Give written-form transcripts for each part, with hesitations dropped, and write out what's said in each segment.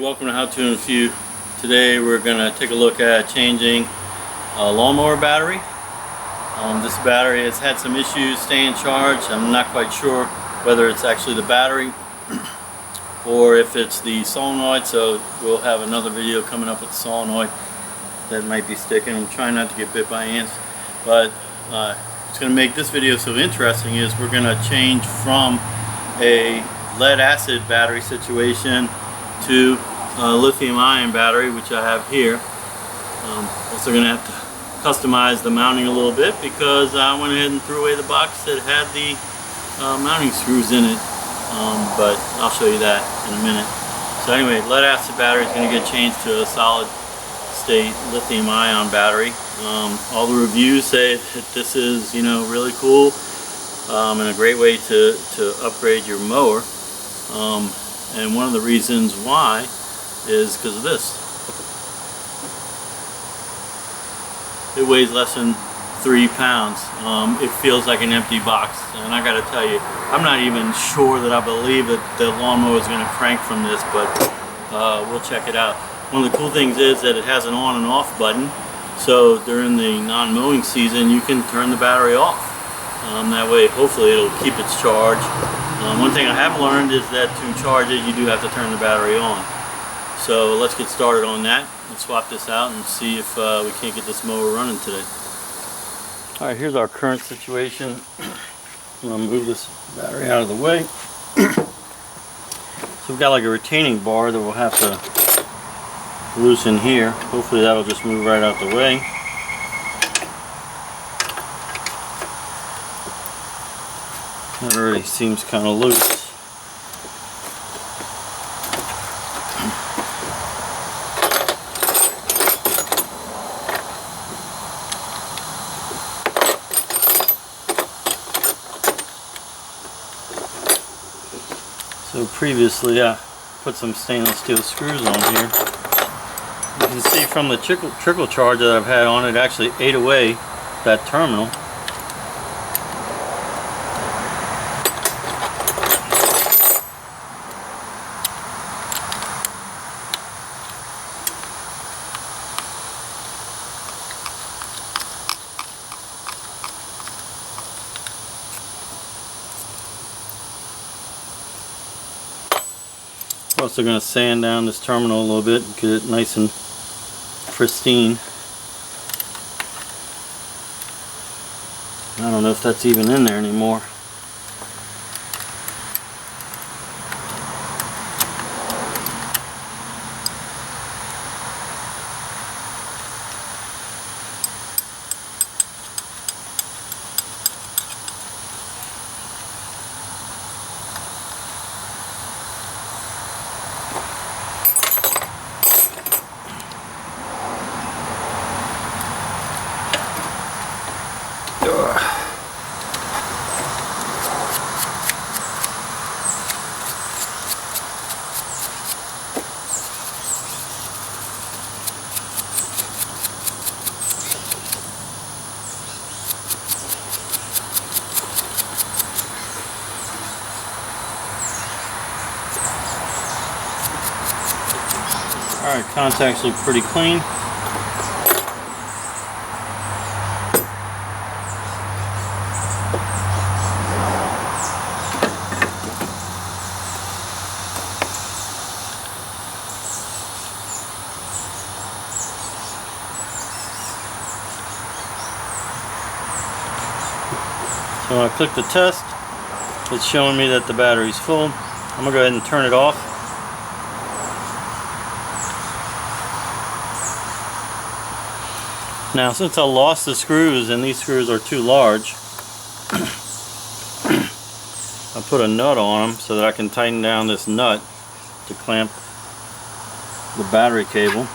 welcome to HowTo in a Few. Today we're going to take a look at changing a lawnmower battery. This battery has had some issues staying charged. I'm not quite sure whether it's actually the battery or if it's the solenoid, so we'll have another video coming up with the solenoid that might be sticking. I'm trying not to get bit by ants, but what's going to make this video so interesting is we're going to change from a lead acid battery situation to a lithium ion battery, which I have here. Also going to have to customize the mounting a little bit because I went ahead and threw away the box that had the mounting screws in it, but I'll show you that in a minute. So anyway, lead acid battery is going to get changed to a solid state lithium ion battery. All the reviews say that this is, really cool and a great way to upgrade your mower. And one of the reasons why is because of this. It weighs less than 3 pounds. It feels like an empty box, and I gotta tell you, I'm not even sure that I believe that the lawnmower is going to crank from this, but we'll check it out. One of the cool things is that it has an on and off button, so during the non-mowing season you can turn the battery off. That way hopefully it'll keep its charge. One thing I have learned is that to charge it you do have to turn the battery on. So let's get started on that. Let's swap this out and see if we can't get this mower running today. Alright, here's our current situation. I'm going to move this battery out of the way. So we've got like a retaining bar that we'll have to loosen here. Hopefully that'll just move right out the way. That already seems kind of loose. So previously I put some stainless steel screws on here. You can see from the trickle charge that I've had on it, actually ate away that terminal. Also going to sand down this terminal a little bit, get it nice and pristine. I don't know if that's even in there anymore. Alright, contacts look pretty clean. So when I click the test, it's showing me that the battery's full. I'm going to go ahead and turn it off. Now, since I lost the screws and these screws are too large, I put a nut on them so that I can tighten down this nut to clamp the battery cable.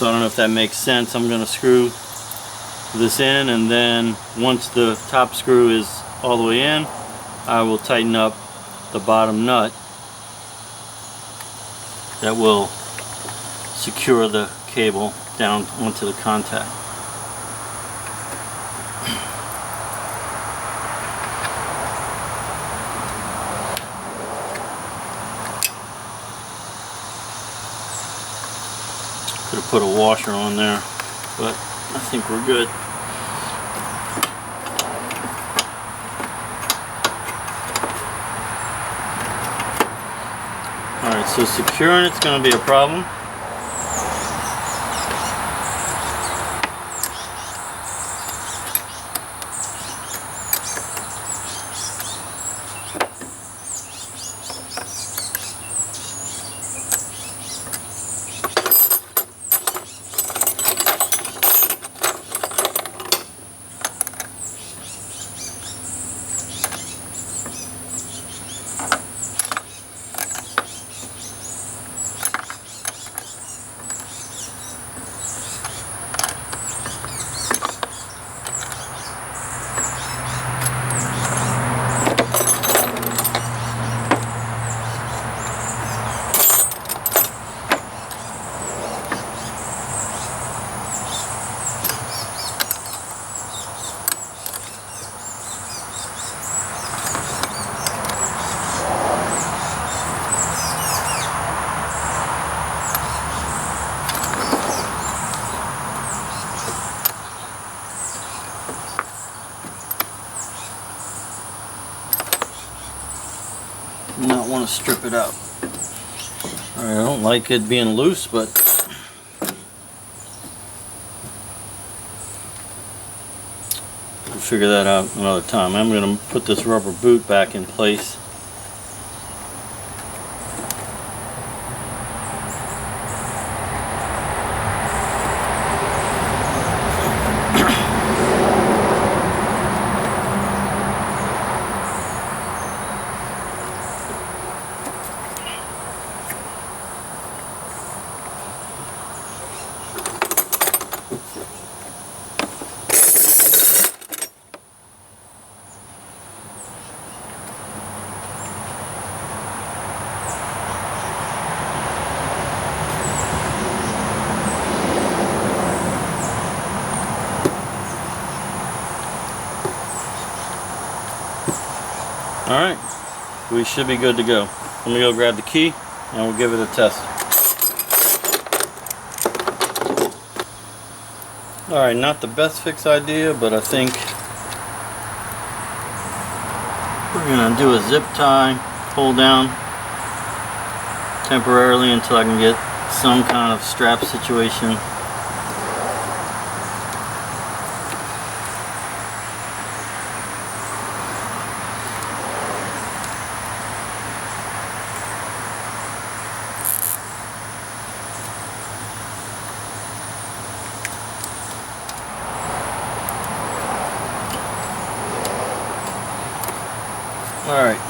So I don't know if that makes sense. I'm going to screw this in, and then once the top screw is all the way in, I will tighten up the bottom nut that will secure the cable down onto the contact. Could have put a washer on there, but I think we're good. Alright, so securing it's going to be a problem. Not want to strip it out. Alright, I don't like it being loose, but we'll figure that out another time. I'm going to put this rubber boot back in place. Alright, we should be good to go. Let me go grab the key and we'll give it a test. Alright, not the best fix idea, but I think we're going to do a zip tie, pull down temporarily until I can get some kind of strap situation. Alright.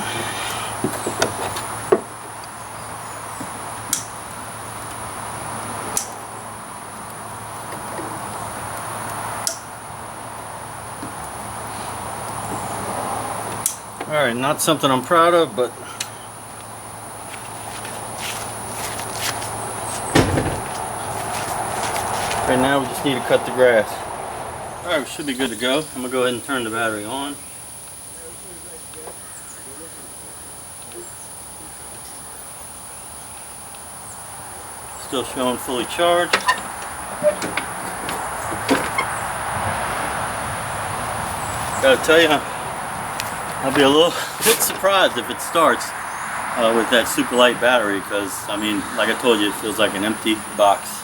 Alright, not something I'm proud of, but right now we just need to cut the grass. Alright, we should be good to go. I'm going to go ahead and turn the battery on. Still showing fully charged. Gotta tell you, I'll be a little bit surprised if it starts with that super light battery, because I mean, like I told you, it feels like an empty box.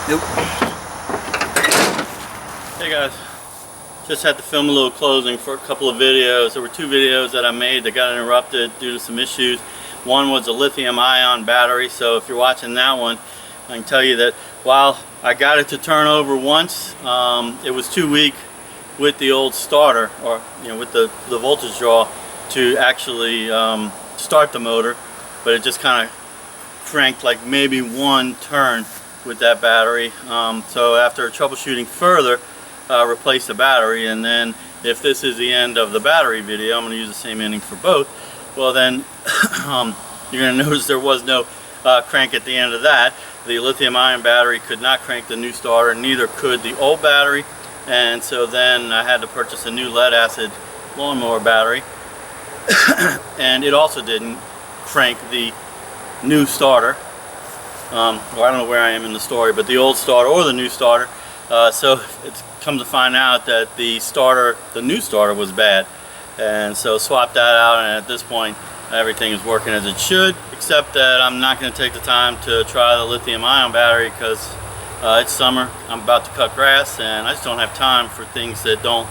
Nope. guys, just had to film a little closing for a couple of videos. There were two videos that I made that got interrupted due to some issues. One was a lithium ion battery, so if you're watching that one, I can tell you that while I got it to turn over once, it was too weak with the old starter, or with the voltage draw, to actually start the motor, but it just kind of cranked like maybe one turn with that battery. So after troubleshooting further, replace the battery, and then if this is the end of the battery video, I'm going to use the same ending for both. Well then, you're going to notice there was no crank at the end of that. The lithium ion battery could not crank the new starter, neither could the old battery, and so then I had to purchase a new lead acid lawnmower battery, and it also didn't crank the new starter. Well, I don't know where I am in the story, but the old starter or the new starter. So it's come to find out that the new starter was bad, and so swapped that out, and at this point everything is working as it should, except that I'm not going to take the time to try the lithium ion battery because it's summer, I'm about to cut grass, and I just don't have time for things that don't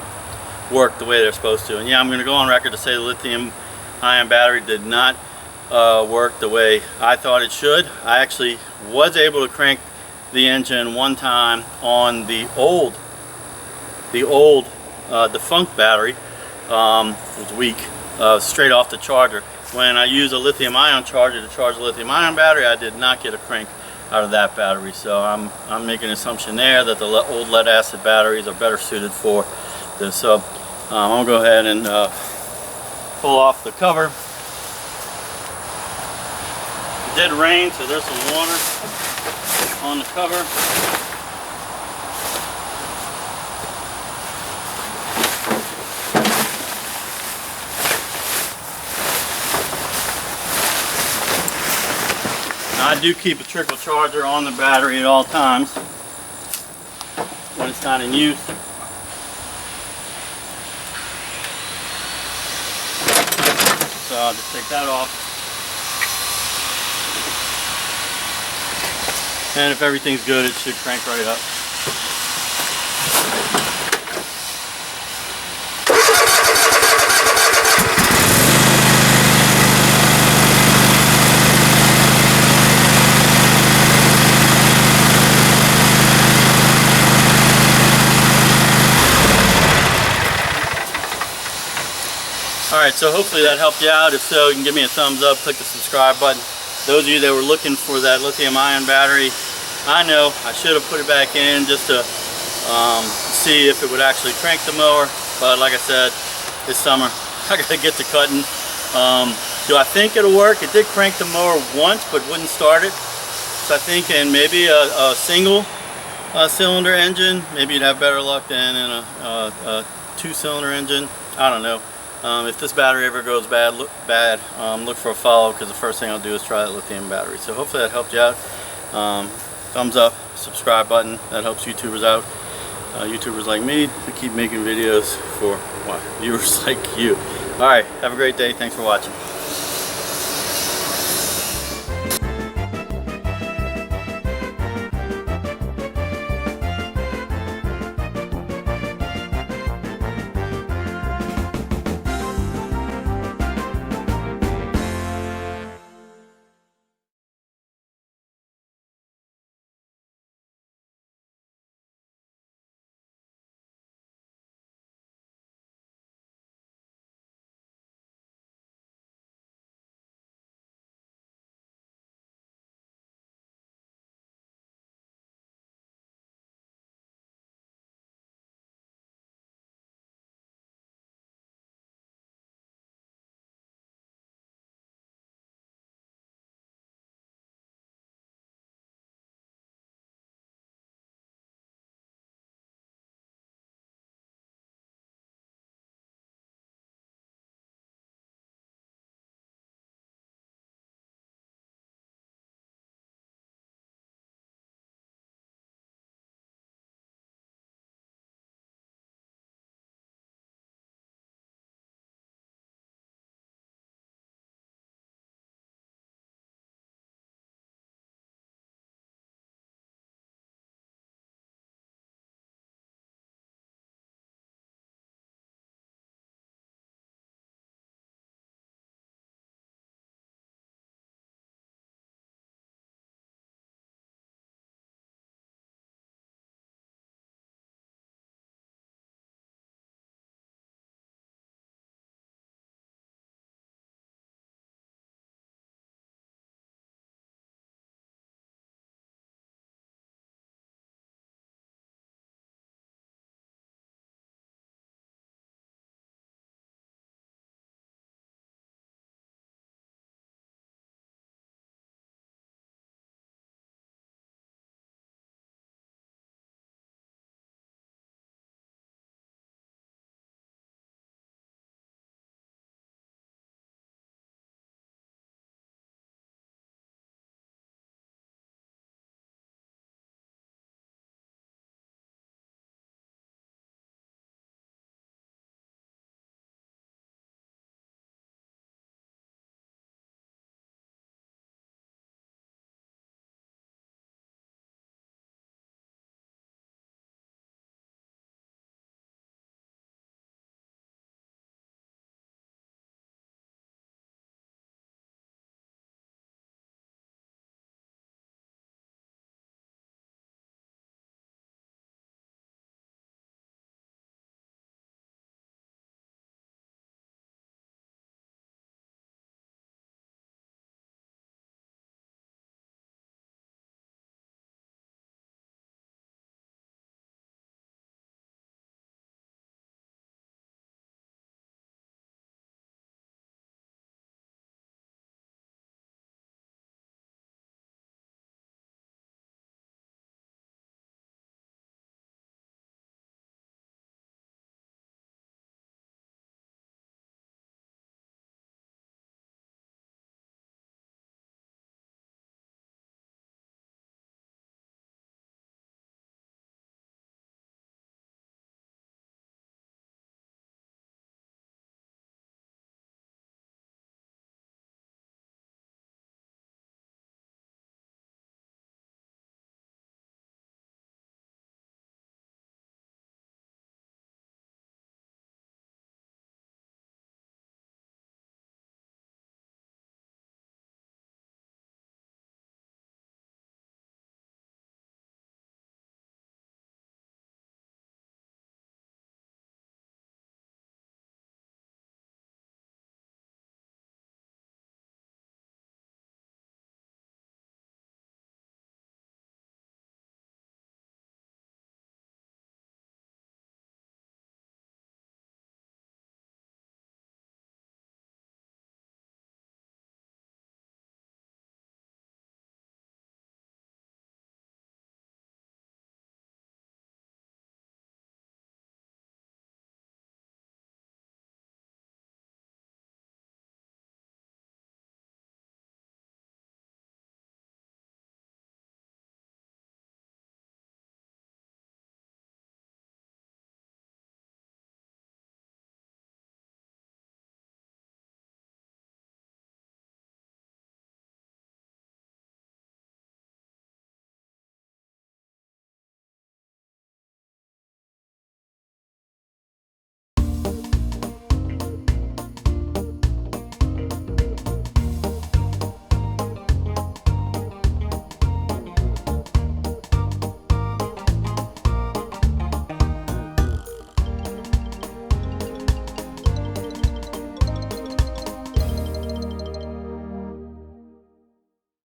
work the way they're supposed to. And yeah, I'm going to go on record to say the lithium ion battery did not work the way I thought it should. I actually was able to crank the engine one time on the old defunct battery. It was weak, straight off the charger. When I use a lithium ion charger to charge the lithium ion battery, I did not get a crank out of that battery. So I'm making an assumption there that the old lead acid batteries are better suited for this. So I'm gonna go ahead and pull off the cover. It did rain, so there's some water on the cover. Now, I do keep a trickle charger on the battery at all times when it's not in use. So I'll just take that off. And if everything's good, it should crank right up. Alright, so hopefully that helped you out. If so, you can give me a thumbs up, click the subscribe button. Those of you that were looking for that lithium ion battery, I know I should have put it back in just to see if it would actually crank the mower, but like I said, this summer I gotta get to cutting. Do I think it'll work? It did crank the mower once but wouldn't start it, so I think in maybe a single cylinder engine maybe you'd have better luck than in a two-cylinder engine. I don't know. If this battery ever goes bad, look for a follow, because the first thing I'll do is try that lithium battery. So hopefully that helped you out. Thumbs up, subscribe button, that helps YouTubers out. YouTubers like me to keep making videos for viewers like you. Alright, have a great day. Thanks for watching.